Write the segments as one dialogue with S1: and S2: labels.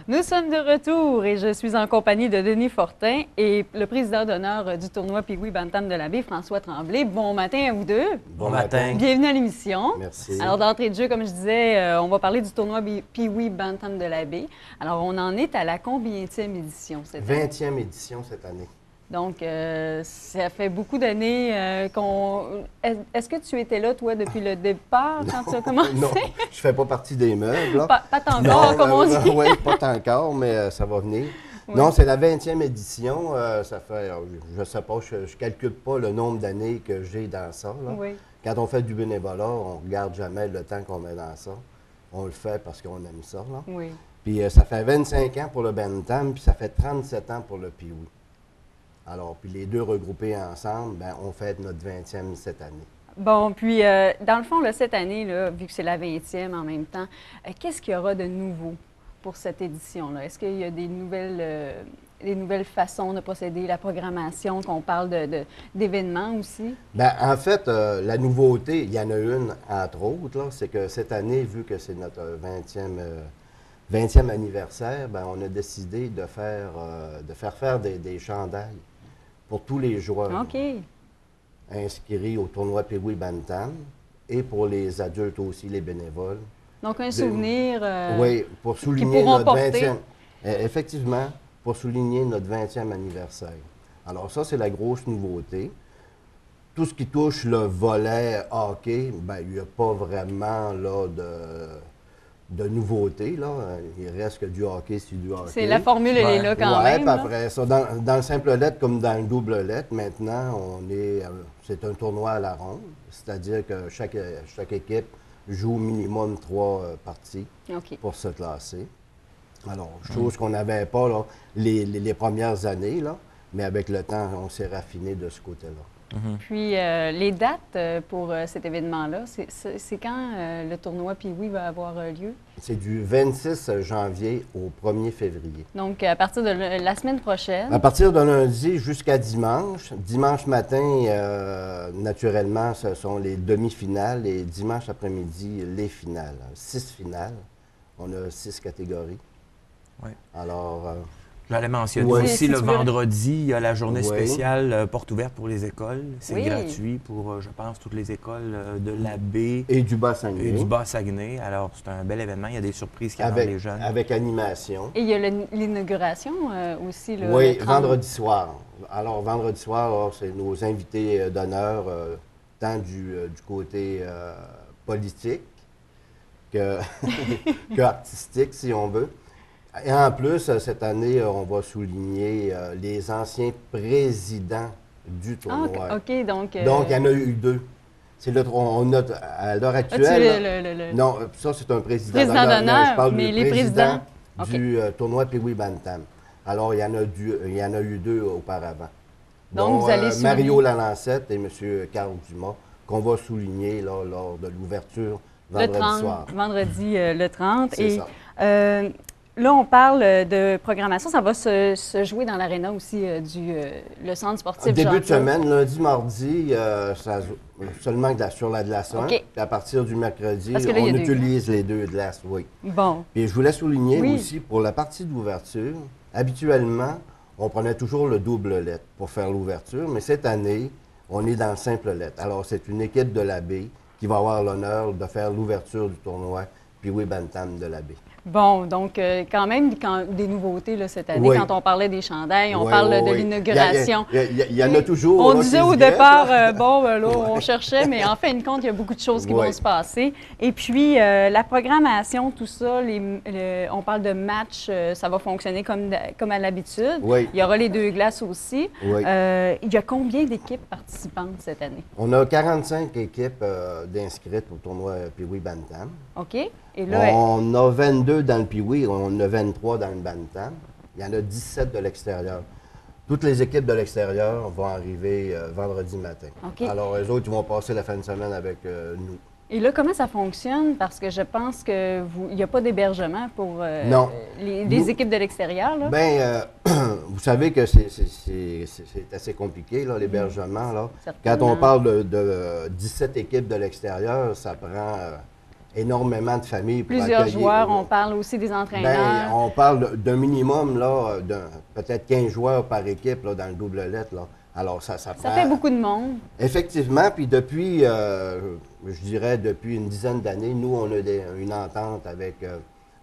S1: Nous sommes de retour et je suis en compagnie de Denis Fortin et le président d'honneur du tournoi Pee-Wee Bantam de la Baie, François Tremblay. Bon matin à vous deux.
S2: Bon matin.
S1: Bienvenue à l'émission.
S2: Merci.
S1: Alors, d'entrée de jeu, comme je disais, on va parler du tournoi Pee-Wee Bantam de la Baie. Alors, on en est à la combienième édition cette année?
S2: 20e édition cette année.
S1: Donc, ça fait beaucoup d'années qu'on... Est-ce que tu étais là, toi, depuis le départ, quand tu as commencé?
S2: Non, je ne fais pas partie des meubles. Là.
S1: Pas encore, comme on dit.
S2: Oui, pas encore, mais ça va venir. Oui. Non, c'est la 20e édition. Ça fait, je ne sais pas, je ne calcule pas le nombre d'années que j'ai dans ça. Là.
S1: Oui.
S2: Quand on fait du bénévolat, on ne regarde jamais le temps qu'on met dans ça. On le fait parce qu'on aime ça. Là.
S1: Oui.
S2: Puis ça fait 25 ans pour le Bantam, puis ça fait 37 ans pour le Pee-Wee. Alors, puis les deux regroupés ensemble, bien, on fête notre 20e cette année.
S1: Bon, puis dans le fond, là, cette année, là, vu que c'est la 20e en même temps, qu'est-ce qu'il y aura de nouveau pour cette édition-là? Est-ce qu'il y a des nouvelles façons de procéder, la programmation, qu'on parle d'événements aussi?
S2: Bien, en fait, la nouveauté, il y en a une, entre autres, c'est que cette année, vu que c'est notre 20e anniversaire, bien, on a décidé de faire des chandails pour tous les joueurs inscrits au tournoi Pee-Wee Bantam et pour les adultes aussi, les bénévoles.
S1: Donc, un souvenir
S2: oui, pour souligner
S1: qu'ils pourront
S2: notre
S1: porter.
S2: 20e. Effectivement, pour souligner notre 20e anniversaire. Alors ça, c'est la grosse nouveauté. Tout ce qui touche le volet hockey, bien, il n'y a pas vraiment là, de nouveautés, là. Il reste que du hockey, c'est du hockey.
S1: C'est la formule, elle est là quand même.
S2: Oui, puis après ça, dans le simple lettre comme dans le double lettre, maintenant, c'est un tournoi à la ronde, c'est-à-dire que chaque équipe joue minimum 3 parties pour se classer. Alors, chose qu'on n'avait pas là, les premières années, là, mais avec le temps, on s'est raffiné de ce côté-là.
S1: Puis, les dates pour cet événement-là, c'est quand le tournoi Pee-Wee va avoir lieu?
S2: C'est du 26 janvier au 1er février.
S1: Donc, à partir de la semaine prochaine?
S2: À partir de lundi jusqu'à dimanche. Dimanche matin, naturellement, ce sont les demi-finales et dimanche après-midi, les finales. 6 finales. On a 6 catégories.
S3: Oui.
S2: Alors...
S3: J'allais mentionner aussi le vendredi, il y a la journée spéciale porte ouverte pour les écoles. C'est gratuit pour, je pense, toutes les écoles de la Baie.
S2: Et du Bas-Saguenay.
S3: Et du Bas-Saguenay. Alors, c'est un bel événement. Il y a des surprises qui attendent les jeunes.
S2: Avec animation.
S1: Et il y a l'inauguration aussi. Là,
S2: oui, vendredi soir. Alors, vendredi soir, c'est nos invités d'honneur, tant du côté politique que artistique, si on veut. Et en plus, cette année, on va souligner les anciens présidents du tournoi.
S1: Ah, OK, donc...
S2: Donc, il y en a eu 2. C'est on a, à l'heure actuelle... Non, ça, c'est un président d'honneur. Je parle du président du tournoi Pee-Wee Bantam. Alors, il y en a eu 2 auparavant.
S1: Donc, vous allez
S2: Mario Lalancette et M. Carl Dumas, qu'on va souligner là, lors de l'ouverture vendredi soir.
S1: Vendredi le 30.
S2: C'est ça.
S1: Là, on parle de programmation. Ça va se jouer dans l'aréna aussi le centre sportif.
S2: Début de semaine, lundi, mardi, seulement sur la glace 1. Puis à partir du mercredi, on utilise les 2 glaces, oui.
S1: Bon.
S2: Puis je voulais souligner aussi, pour la partie d'ouverture, habituellement, on prenait toujours le double lettre pour faire l'ouverture, mais cette année, on est dans le simple lettre. Alors, c'est une équipe de la Baie qui va avoir l'honneur de faire l'ouverture du tournoi Pee-Wee Bantam de la Baie.
S1: Bon, donc quand même des nouveautés là, cette année. Quand on parlait des chandails, on parle de l'inauguration.
S2: Il y en a toujours.
S1: On disait au départ, là, on cherchait, mais en fin de compte, il y a beaucoup de choses qui vont se passer. Et puis, la programmation, tout ça, on parle de matchs, ça va fonctionner comme à l'habitude. Il y aura les 2 glaces aussi. Il y a combien d'équipes participantes cette année? On
S2: a 45 équipes d'inscrites au tournoi Pee-Wee Bantam.
S1: OK. Et là,
S2: on a 22 dans le Pee-Wee, on a 23 dans le Bantam. Il y en a 17 de l'extérieur. Toutes les équipes de l'extérieur vont arriver vendredi matin. Alors, eux autres, ils vont passer la fin de semaine avec nous.
S1: Et là, comment ça fonctionne? Parce que je pense qu'il n'y a pas d'hébergement pour les équipes de l'extérieur.
S2: Bien, vous savez que c'est assez compliqué, l'hébergement. Quand on parle de 17 équipes de l'extérieur, ça prend énormément de familles.
S1: Plusieurs joueurs, on parle aussi des entraîneurs.
S2: On parle d'un minimum, là, peut-être 15 joueurs par équipe là, dans le double lettre. Là. Alors, ça
S1: fait beaucoup de monde.
S2: Effectivement, puis depuis, je dirais, depuis une dizaine d'années, nous, on a une entente avec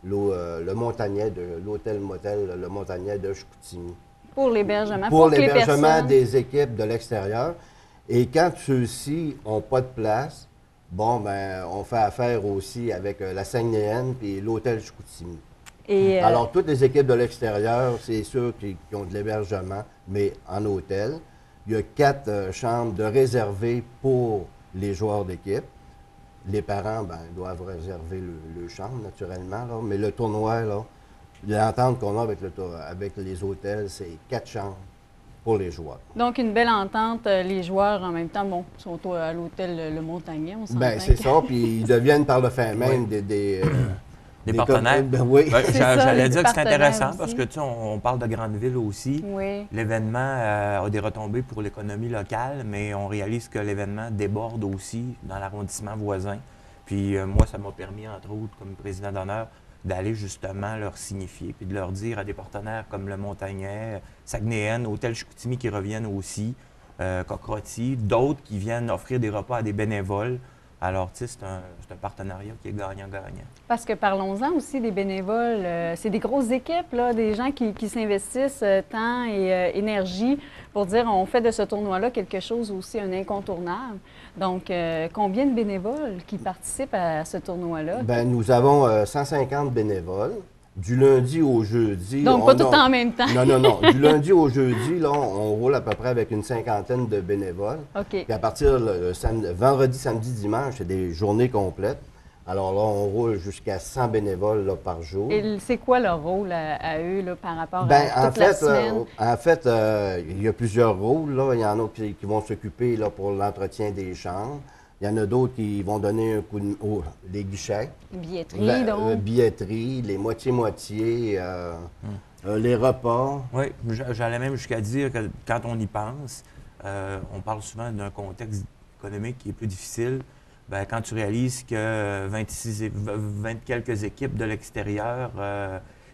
S2: le Montagnet, l'hôtel-motel Le Montagnet de Chicoutimi.
S1: Pour l'hébergement.
S2: Pour l'hébergement des équipes de l'extérieur. Et quand ceux-ci n'ont pas de place, bon, ben, on fait affaire aussi avec la Saguenayenne puis l'hôtel Chicoutimi. Alors, toutes les équipes de l'extérieur, c'est sûr qui ont de l'hébergement, mais en hôtel. Il y a 4 chambres de réservées pour les joueurs d'équipe. Les parents, ben, doivent réserver le chambre, naturellement. Là. Mais le tournoi, là, l'entente qu'on a avec les hôtels, c'est 4 chambres pour les joueurs.
S1: Donc, une belle entente. Les joueurs, en même temps, bon, sont à l'hôtel Le Montagnet, on s'entend.
S2: Bien, c'est ça. Puis ils deviennent par le fait même
S3: des partenaires.
S2: Oui.
S3: J'allais dire que c'est intéressant parce que, tu sais, on parle de grandes villes aussi.
S1: Oui.
S3: L'événement a des retombées pour l'économie locale, mais on réalise que l'événement déborde aussi dans l'arrondissement voisin. Puis moi, ça m'a permis, entre autres, comme président d'honneur, d'aller justement leur signifier, puis de leur dire à des partenaires comme le Montagnet, Saguenayenne, Hôtel Chicoutimi qui reviennent aussi, Coq-Rôti, d'autres qui viennent offrir des repas à des bénévoles. Alors, tu sais, c'est un partenariat qui est gagnant-gagnant.
S1: Parce que parlons-en aussi des bénévoles. C'est des grosses équipes, là, des gens qui s'investissent temps et énergie pour dire on fait de ce tournoi-là quelque chose aussi, un incontournable. Donc, combien de bénévoles qui participent à ce tournoi-là?
S2: Bien, nous avons 150 bénévoles. Du lundi au jeudi.
S1: Donc, pas tout en même temps.
S2: Non. Du lundi au jeudi, là, on roule à peu près avec une cinquantaine de bénévoles.
S1: OK.
S2: Puis à partir vendredi, samedi, dimanche, c'est des journées complètes. Alors là, on roule jusqu'à 100 bénévoles là, par jour.
S1: Et c'est quoi leur rôle à eux là, par rapport à toute la semaine?
S2: En fait, il y a plusieurs rôles. Là. Il y en a qui vont s'occuper là, pour l'entretien des chambres. Il y en a d'autres qui vont donner un coup de... les guichets.
S1: Billetterie, donc.
S2: Billetterie, les moitiés-moitiés, les repas.
S3: Oui, j'allais même jusqu'à dire que quand on y pense, on parle souvent d'un contexte économique qui est plus difficile. Bien, quand tu réalises que 20 quelques équipes de l'extérieur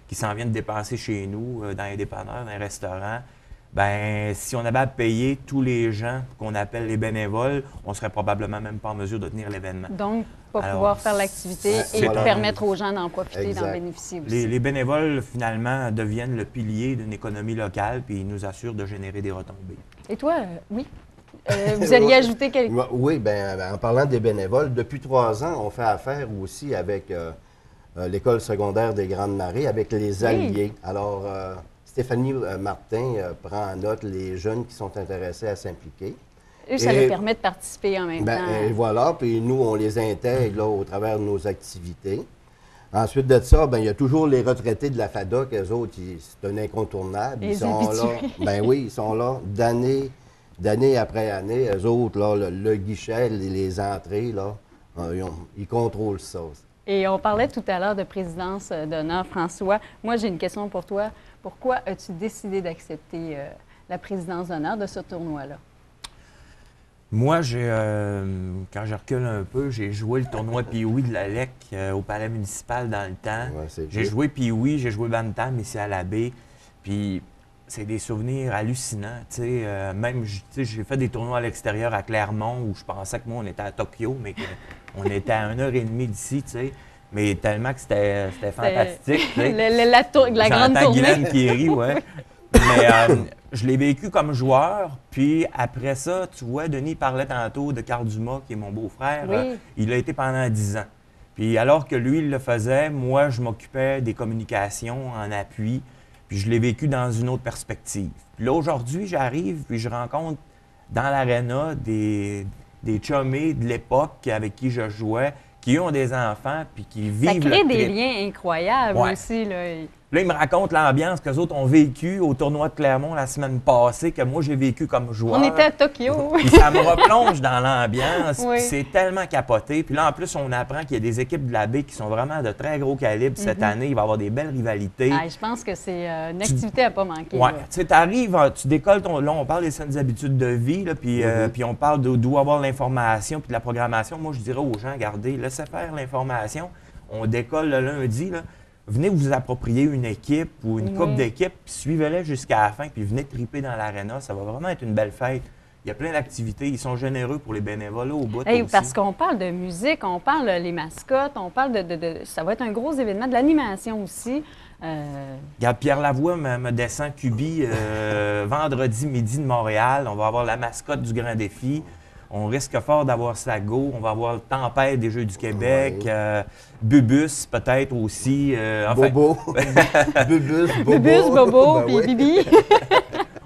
S3: qui s'en viennent dépenser chez nous, dans les dépanneurs, dans les restaurants, bien, si on avait à payer tous les gens qu'on appelle les bénévoles, on serait probablement même pas en mesure de tenir l'événement.
S1: Donc, pouvoir faire l'activité et permettre aux gens d'en profiter, d'en bénéficier aussi.
S3: Les bénévoles, finalement, deviennent le pilier d'une économie locale puis ils nous assurent de générer des retombées.
S1: Et toi, oui? Vous alliez ajouter quelque chose?
S2: Oui, bien, en parlant des bénévoles, depuis 3 ans, on fait affaire aussi avec l'École secondaire des Grandes Marées, avec les Alliés. Oui. Alors, Stéphanie Martin prend en note les jeunes qui sont intéressés à s'impliquer.
S1: Eux, ça leur permet de participer en même temps.
S2: Et voilà, puis nous, on les intègre là, au travers de nos activités. Ensuite de ça, bien, il y a toujours les retraités de la FADOC, eux autres, c'est un incontournable. Ils sont là. Ben oui, ils sont là d'année après année. Eux autres, là, le guichet, les entrées, là, ils contrôlent ça.
S1: Et on parlait tout à l'heure de présidence d'honneur, François. Moi, j'ai une question pour toi. Pourquoi as-tu décidé d'accepter la présidence d'honneur de ce tournoi-là?
S3: Moi, quand je recule un peu, j'ai joué le tournoi Pee-Wee de la LEC au palais municipal dans le temps. Ouais, j'ai joué Pee-Wee, j'ai joué Bantam ici à la baie. Puis c'est des souvenirs hallucinants. Même, j'ai fait des tournois à l'extérieur à Clermont où je pensais que moi, on était à Tokyo, mais qu'on était à 1h30 d'ici, tu sais. Mais tellement que c'était fantastique.
S1: La grande tournée.
S3: Guylaine qui rit, ouais. Mais je l'ai vécu comme joueur. Puis après ça, tu vois, Denis parlait tantôt de Carl Dumas, qui est mon beau-frère.
S1: Oui.
S3: Il a été pendant 10 ans. Puis alors que lui, il le faisait, moi, je m'occupais des communications en appui. Puis je l'ai vécu dans une autre perspective. Puis là, aujourd'hui, j'arrive, puis je rencontre dans l'aréna des chummés de l'époque avec qui je jouais, qui ont des enfants, puis qui vivent
S1: ça crée des liens incroyables aussi. Là.
S3: Là, ils me racontent l'ambiance qu'eux autres ont vécu au tournoi de Clermont la semaine passée, que moi, j'ai vécu comme joueur.
S1: On était à Tokyo.
S3: Puis ça me replonge dans l'ambiance.
S1: Oui.
S3: C'est tellement capoté. Puis là, en plus, on apprend qu'il y a des équipes de la baie qui sont vraiment de très gros calibre cette année. Il va y avoir des belles rivalités.
S1: Ah, je pense que c'est une activité à ne pas manquer.
S3: Oui. Tu sais, tu arrives, tu décolles ton... Là, on parle des saines habitudes de vie, là, puis on parle d'où avoir l'information puis de la programmation. Moi, je dirais aux gens, regardez, laissez faire l'information. On décolle le lundi, là. Venez vous approprier une équipe ou une coupe d'équipes, puis suivez-les jusqu'à la fin, puis venez triper dans l'aréna. Ça va vraiment être une belle fête. Il y a plein d'activités. Ils sont généreux pour les bénévoles au bout aussi.
S1: Parce qu'on parle de musique, on parle les mascottes, on parle ça va être un gros événement, de l'animation aussi.
S3: Regarde, Pierre Lavoie me descend Cubi vendredi midi de Montréal. On va avoir la mascotte du Grand Défi. On risque fort d'avoir Sago. On va avoir le Tempête des Jeux du Québec.
S2: Oui.
S3: Bubus, peut-être aussi. Enfin...
S2: Bobo. Bubus, Bobo.
S1: Bubus, Bobo,
S2: Ben
S1: puis
S2: oui.
S1: Bibi.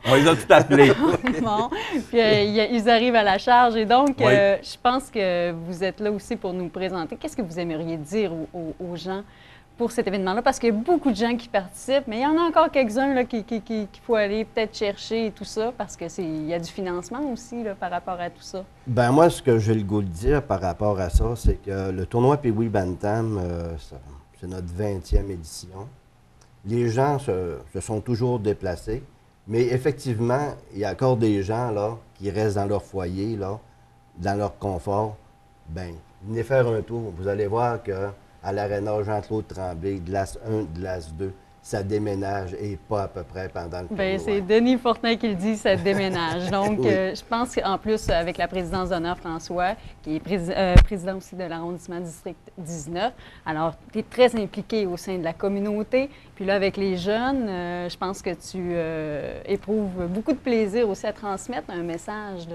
S3: On les a tout appelés.
S1: Bon. Puis ils arrivent à la charge. Et donc,
S3: Oui.
S1: je pense que vous êtes là aussi pour nous présenter. Qu'est-ce que vous aimeriez dire aux gens pour cet événement-là? Parce qu'il y a beaucoup de gens qui participent, mais il y en a encore quelques-uns là, qu'il faut aller peut-être chercher et tout ça, parce qu'il y a du financement aussi là, par rapport à tout ça.
S2: Ben moi, ce que j'ai le goût de dire par rapport à ça, c'est que le tournoi Pee-Wee Bantam, c'est notre 20e édition. Les gens se sont toujours déplacés, mais effectivement, il y a encore des gens là, qui restent dans leur foyer, là, dans leur confort. Bien, venez faire un tour. Vous allez voir qu'à l'aréna Jean-Claude Tremblay, glace 1, glace 2, ça déménage et pas à peu près pendant le tournoi.
S1: Bien, c'est Denis Fortin qui le dit, ça déménage. Donc,
S2: Oui.
S1: je pense qu'en plus, avec la présidence d'honneur François, qui est président aussi de l'arrondissement district 19, alors, tu es très impliqué au sein de la communauté. Puis là, avec les jeunes, je pense que tu éprouves beaucoup de plaisir aussi à transmettre un message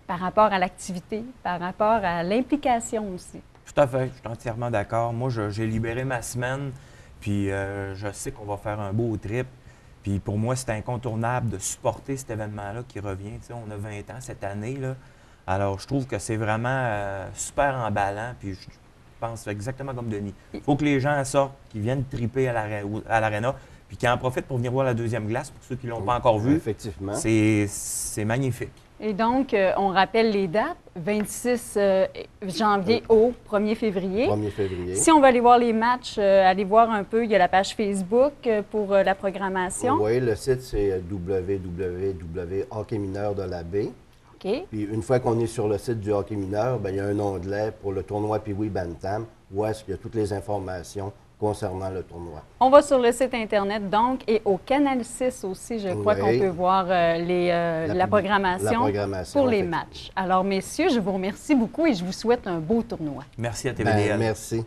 S1: par rapport à l'activité, par rapport à l'implication aussi.
S3: Tout à fait, je suis entièrement d'accord. Moi, j'ai libéré ma semaine, puis je sais qu'on va faire un beau trip. Puis pour moi, c'est incontournable de supporter cet événement-là qui revient. Tu sais, on a 20 ans cette année, là. Alors, je trouve que c'est vraiment super emballant, puis je pense exactement comme Denis. Il faut que les gens sortent, qu'ils viennent triper à l'aréna, puis qu'ils en profitent pour venir voir la deuxième glace, pour ceux qui ne l'ont pas encore vu.
S2: Effectivement.
S3: C'est magnifique.
S1: Et donc, on rappelle les dates, 26 janvier au 1er février.
S2: 1er février.
S1: Si on veut aller voir les matchs, aller voir un peu, il y a la page Facebook pour la programmation.
S2: Oui, le site, c'est www.hockey mineur de la baie.
S1: OK.
S2: Puis une fois qu'on est sur le site du hockey mineur, bien, il y a un onglet pour le tournoi Pee-Wee Bantam, où est-ce qu'il y a toutes les informations concernant le tournoi.
S1: On va sur le site Internet, donc, et au Canal 6 aussi, je crois qu'on peut voir la programmation pour les matchs. Alors, messieurs, je vous remercie beaucoup et je vous souhaite un beau tournoi.
S3: Merci à TVDL.
S2: Merci.